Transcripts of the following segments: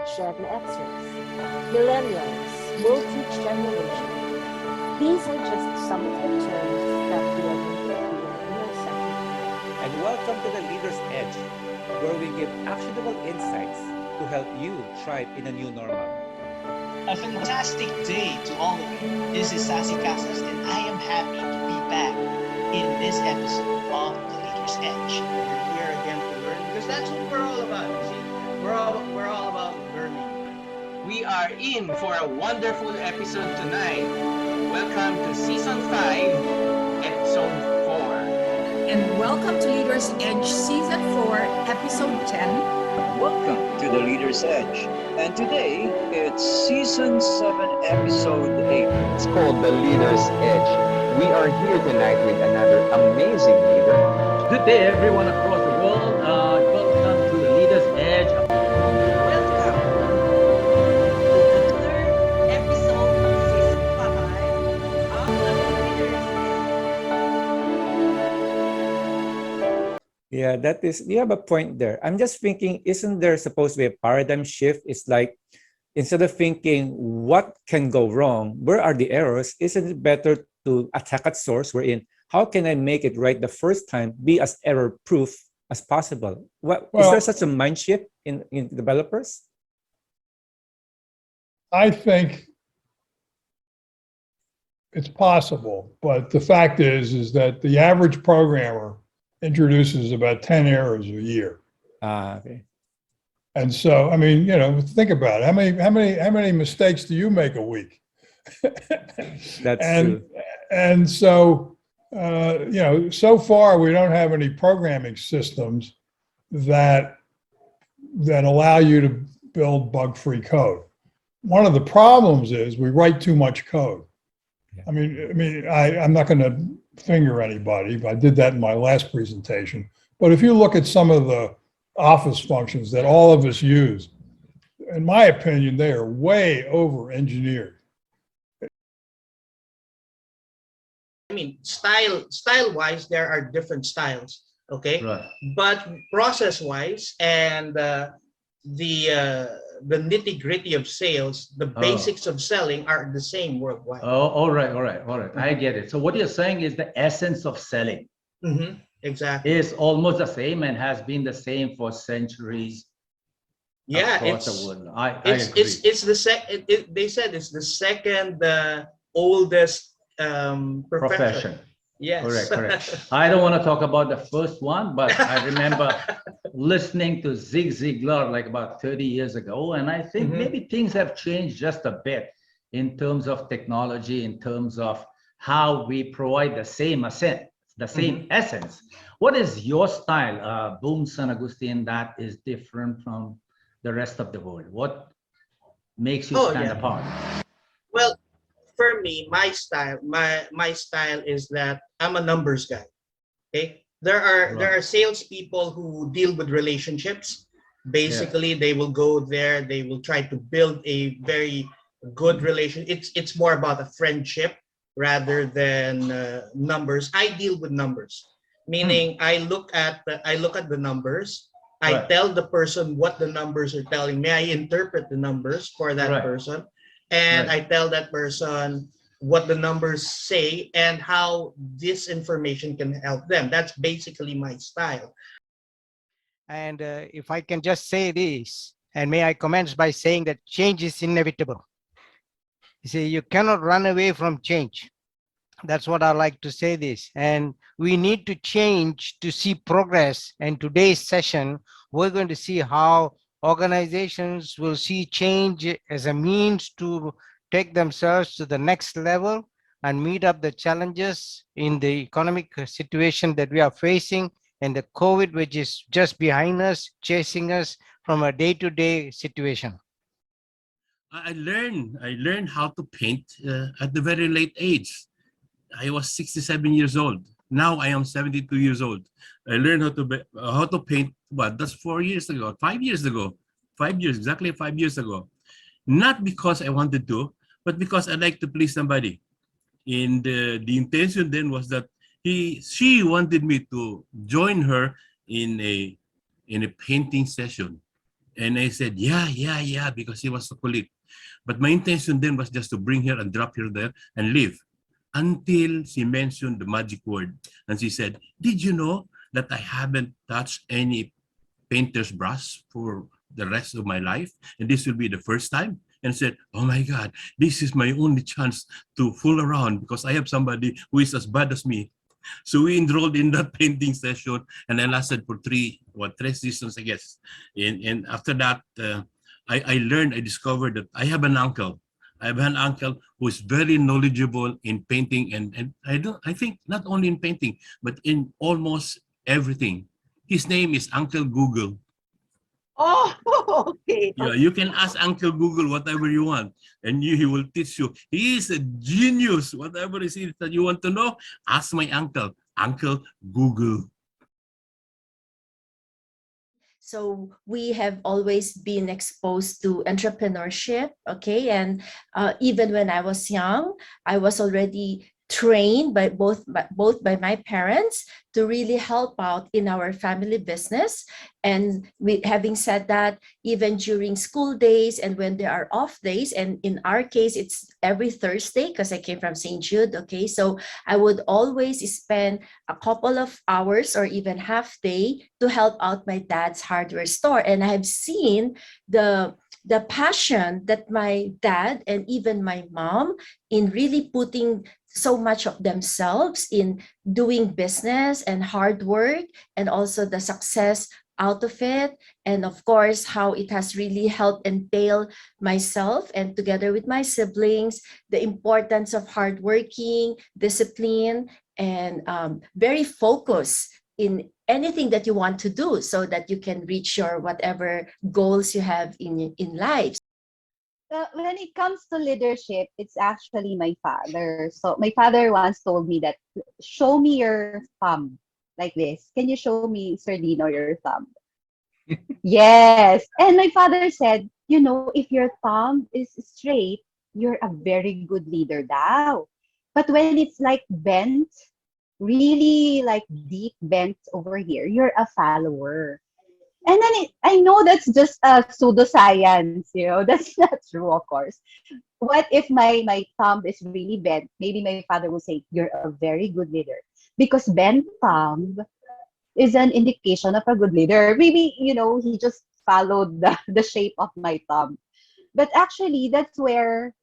Gen Xers. Millennials will teach generation. These are just some of the terms that we are going to appear in our session. And welcome to the Leader's Edge, where we give actionable insights to help you thrive in a new normal. A fantastic day to all of you. This is Sassy Casas, and I am happy to be back in this episode of The Leader's Edge. We're here again to learn because that's what we're all about. You see, we're all about learning. We are in for a wonderful episode tonight. Welcome to Season 5, Episode 4. And welcome to Leader's Edge Season 4, Episode 10. Welcome to the Leader's Edge. And today, it's Season 7, Episode 8. It's called the Leader's Edge. We are here tonight with another amazing leader. Good day, everyone across the world. Welcome to the Leader's Edge. Welcome to the third episode of Season 5 of the Leader's Edge. Yeah, you have a point there. I'm just thinking, isn't there supposed to be a paradigm shift? It's like, instead of thinking what can go wrong, where are the errors, isn't it better to attack at source? We're in, how can I make it right the first time, be as error proof as possible? Is there such a mind shift in developers? I think it's possible, but the fact is that the average programmer introduces about 10 errors a year. Okay. And so, I mean, think about it. How many mistakes do you make a week? That's true. And so, so far we don't have any programming systems that allow you to build bug-free code. One of the problems is we write too much code. Yeah. I'm not going to finger anybody, but I did that in my last presentation. But if you look at some of the Office functions that all of us use, in my opinion, they are way over-engineered. I mean, style-wise, there are different styles, okay? Right. But process-wise and the nitty-gritty of sales, the basics of selling are the same worldwide. Oh, all right. I get it. So what you're saying is the essence of selling Exactly. is almost the same and has been the same for centuries. Yeah, across the world. I agree. They said it's the second oldest profession. Yes. Correct. I don't want to talk about the first one, but I remember listening to Zig Ziglar like about 30 years ago, and I think maybe things have changed just a bit in terms of technology, in terms of how we provide the same essence. What is your style, Boom San Agustin, that is different from the rest of the world? What makes you stand apart? Well, for me, my style is that I'm a numbers guy. Okay, there are salespeople who deal with relationships. Basically, they will go there. They will try to build a very good relation. It's more about a friendship rather than numbers. I deal with numbers, meaning I look at the numbers. I tell the person what the numbers are telling me. I interpret the numbers for that person. And I tell that person what the numbers say and how this information can help them. That's basically my style. And if I can just say this, and may I commence by saying that change is inevitable. You see, you cannot run away from change. That's what I like to say this. And we need to change to see progress. And today's session, we're going to see how organizations will see change as a means to take themselves to the next level and meet up the challenges in the economic situation that we are facing, and the COVID, which is just behind us, chasing us from a day-to-day situation. I learned how to paint at the very late age. I was 67 years old. Now I am 72 years old. I learned how to paint. What? That's 4 years ago. 5 years ago. 5 years, exactly 5 years ago. Not because I wanted to, but because I like to please somebody. And the intention then was that she wanted me to join her in a painting session. And I said, yeah, because he was so colleague. But my intention then was just to bring her and drop her there and leave. Until she mentioned the magic word. And she said, did you know that I haven't touched any painter's brush for the rest of my life? And this will be the first time. And I said, oh my God, this is my only chance to fool around because I have somebody who is as bad as me. So we enrolled in that painting session, and I lasted for three seasons, I guess. And after that, I discovered that I have an uncle. I have an uncle who is very knowledgeable in painting, and I think not only in painting, but in almost everything. His name is Uncle Google. Oh, okay. Yeah, you can ask Uncle Google whatever you want, and he will teach you. He is a genius. Whatever it is that you want to know, ask my uncle, Uncle Google. So we have always been exposed to entrepreneurship, okay? And even when I was young, I was already trained by both by my parents to really help out in our family business. And having said that, even during school days and when there are off days, and in our case, it's every Thursday because I came from St. Jude, okay? So I would always spend a couple of hours or even half day to help out my dad's hardware store. And I've seen the passion that my dad and even my mom in really putting so much of themselves in doing business and hard work, and also the success out of it, and of course how it has really helped entail myself and together with my siblings the importance of hard working, discipline, and very focused in anything that you want to do so that you can reach your whatever goals you have in life. When it comes to leadership, it's actually my father. So my father once told me that, show me your thumb like this. Can you show me, Sir Dino, your thumb? Yes. And my father said, you know, if your thumb is straight, you're a very good leader now. But when it's like bent, really like deep bent over here, you're a follower. And then I know that's just a pseudoscience, you know, that's not true, of course. What if my thumb is really bent? Maybe my father will say, you're a very good leader. Because bent thumb is an indication of a good leader. Maybe, you know, he just followed the shape of my thumb. But actually, that's when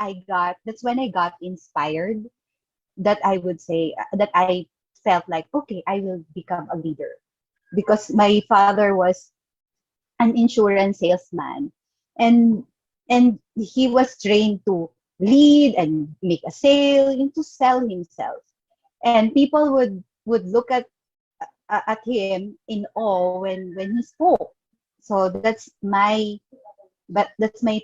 I got inspired, that I would say, that I felt like, okay, I will become a leader. Because my father was an insurance salesman, and he was trained to lead and make a sale and to sell himself, and people would look at him in awe when he spoke. So that's my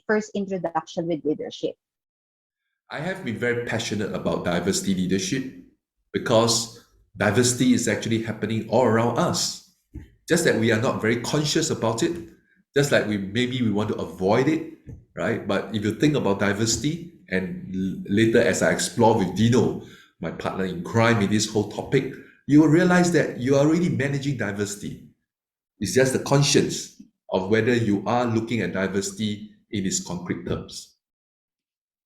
first introduction with leadership. I have been very passionate about diversity leadership because diversity is actually happening all around us. Just that we are not very conscious about it. Just like we want to avoid it, right? But if you think about diversity, and later as I explore with Dino, my partner in crime in this whole topic, you will realize that you are really managing diversity. It's just the conscience of whether you are looking at diversity in its concrete terms.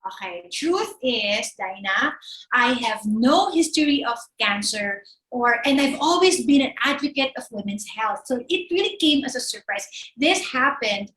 Okay, truth is, Dinah, I have no history of cancer, and I've always been an advocate of women's health. So it really came as a surprise. This happened,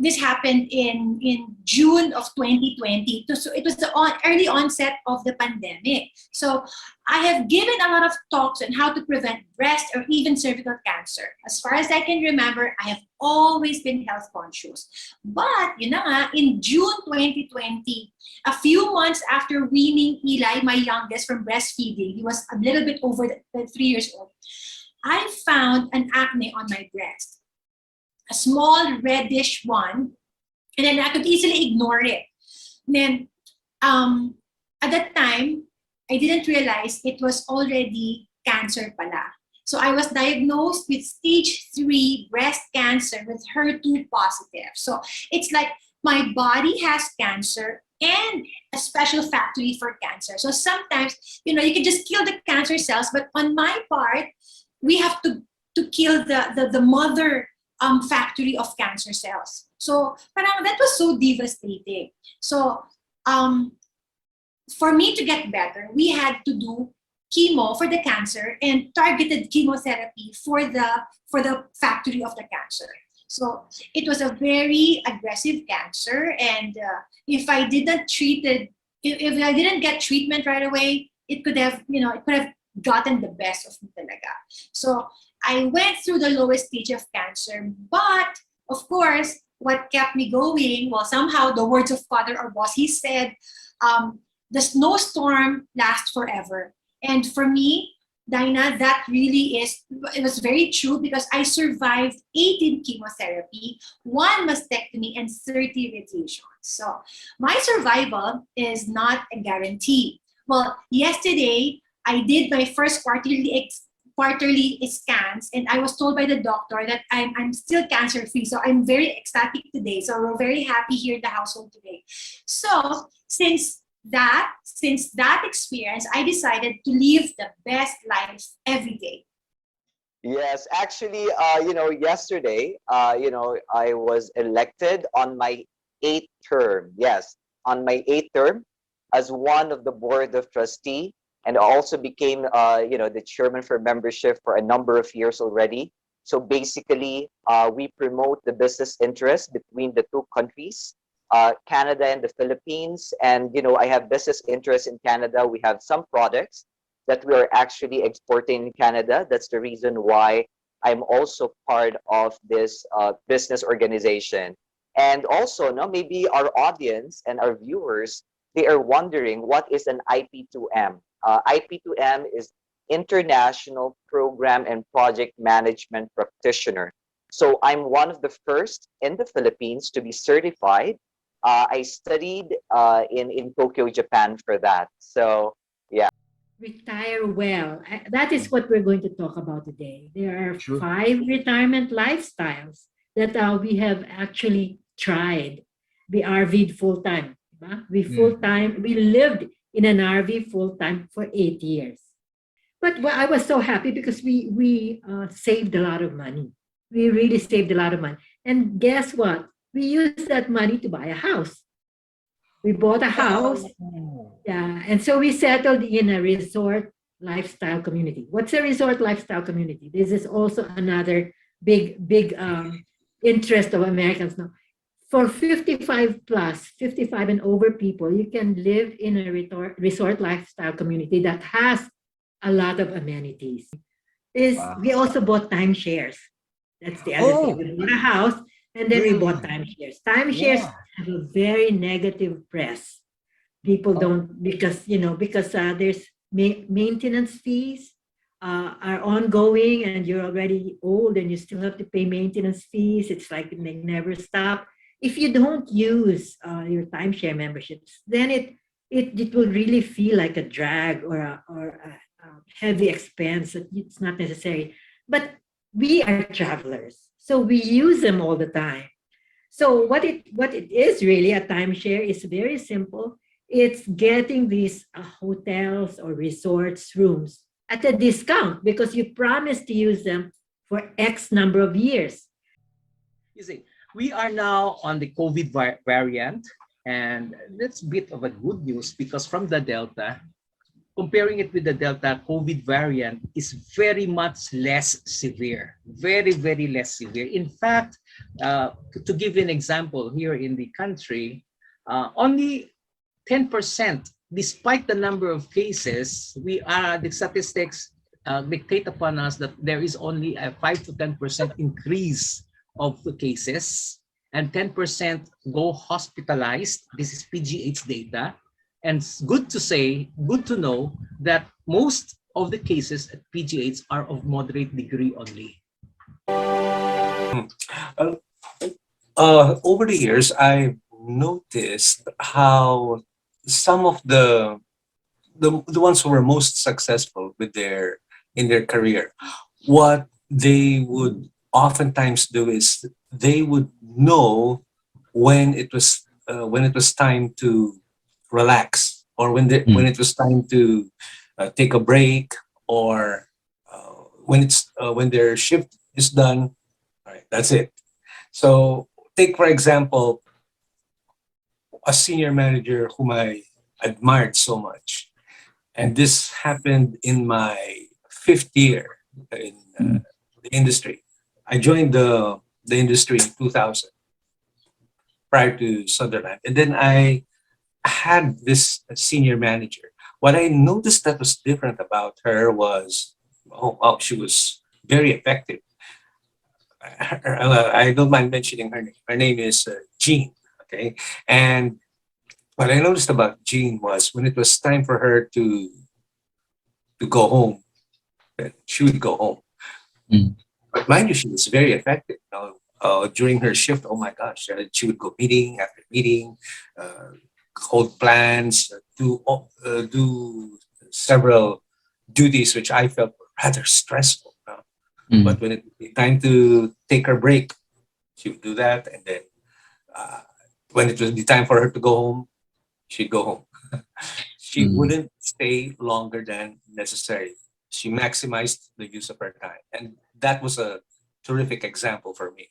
this happened in June of 2020. So it was the early onset of the pandemic. So I have given a lot of talks on how to prevent breast or even cervical cancer. As far as I can remember, I have always been health conscious. But, in June 2020, a few months after weaning Eli, my youngest, from breastfeeding, he was a little bit over 3 years old, I found an acne on my breast, a small reddish one, and then I could easily ignore it. And then, at that time, I didn't realize it was already cancer pala. So I was diagnosed with stage 3 breast cancer with HER2 positive. So it's like my body has cancer and a special factory for cancer. So sometimes, you can just kill the cancer cells, but on my part, we have to to kill the mother factory of cancer cells. So parang that was so devastating. So for me to get better, we had to do chemo for the cancer and targeted chemotherapy for the factory of the cancer. So it was a very aggressive cancer, and if I didn't treat it, if I didn't get treatment right away, it could have, it could have gotten the best of me talaga. So I went through the lowest stage of cancer, but of course, what kept me going, well, somehow the words of Father or Boss, he said, the snowstorm lasts forever. And for me, Dinah, that really it was very true because I survived 18 chemotherapy, 1 mastectomy, and 30 radiations. So my survival is not a guarantee. Well, yesterday, I did my first quarterly scans, and I was told by the doctor that I'm still cancer-free. So I'm very ecstatic today. So we're very happy here in the household today. So since that experience, I decided to live the best life every day. Yes, actually, yesterday, I was elected on my 8th term. Yes, on my 8th term as one of the board of trustee, and also became, the chairman for membership for a number of years already. So basically, we promote the business interest between the 2 countries. Canada and the Philippines, and I have business interests in Canada. We have some products that we are actually exporting in Canada. That's the reason why I'm also part of this business organization. And also, maybe our audience and our viewers, they are wondering what is an IP2M. IP2M is International Program and Project Management Practitioner. So I'm one of the first in the Philippines to be certified. I studied in Tokyo, Japan for that. So, yeah. Retire well. That is what we're going to talk about today. There are 5 retirement lifestyles that we have actually tried. We RV'd full time. We lived in an RV full time for 8 years. But I was so happy because we saved a lot of money. We really saved a lot of money. And guess what? We used that money to buy a house. We bought a house. Yeah. And so we settled in a resort lifestyle community. What's a resort lifestyle community? This is also another big interest of Americans now. For 55 and over people, you can live in a resort lifestyle community that has a lot of amenities. We also bought timeshares. That's the other thing. We bought a house, and then we bought timeshares. Timeshares have a very negative press. People don't, because there's maintenance fees are ongoing, and you're already old and you still have to pay maintenance fees. It's like they never stop. If you don't use your timeshare memberships, then it will really feel like a drag or a heavy expense. It's not necessary. But we are travelers, so we use them all the time. So what it is really, a timeshare is very simple. It's getting these hotels or resorts rooms at a discount because you promise to use them for X number of years. You see, we are now on the COVID variant, and that's a bit of a good news because from the Delta, comparing it with the Delta, COVID variant is very much less severe, very, very less severe. In fact, to give you an example, here in the country, only 10%, despite the number of cases, the statistics dictate upon us that there is only a 5 to 10% increase of the cases, and 10% go hospitalized. This is PGH data. And it's good to know that most of the cases at PGH are of moderate degree only. Over the years, I've noticed how some of the ones who were most successful in their career, what they would oftentimes do is they would know when it was time to relax, or when it was time to take a break, or when it's when their shift is done, all right, that's it. So take for example a senior manager whom I admired so much, and this happened in my fifth year in the industry. I joined the industry in 2000 prior to Sunderland, and then I had this senior manager. What I noticed that was different about her was, oh, she was very effective. I don't mind mentioning her name. Her name is Jean. Okay, and what I noticed about Jean was when it was time for her to go home, she would go home. But mind you, she was very effective. During her shift, oh my gosh, she would go meeting after meeting, hold plans, do several duties which I felt were rather stressful. But when it would be time to take her break, she would do that, and then when it would be time for her to go home, she'd go home. She wouldn't stay longer than necessary. She maximized the use of her time, and that was a terrific example for me.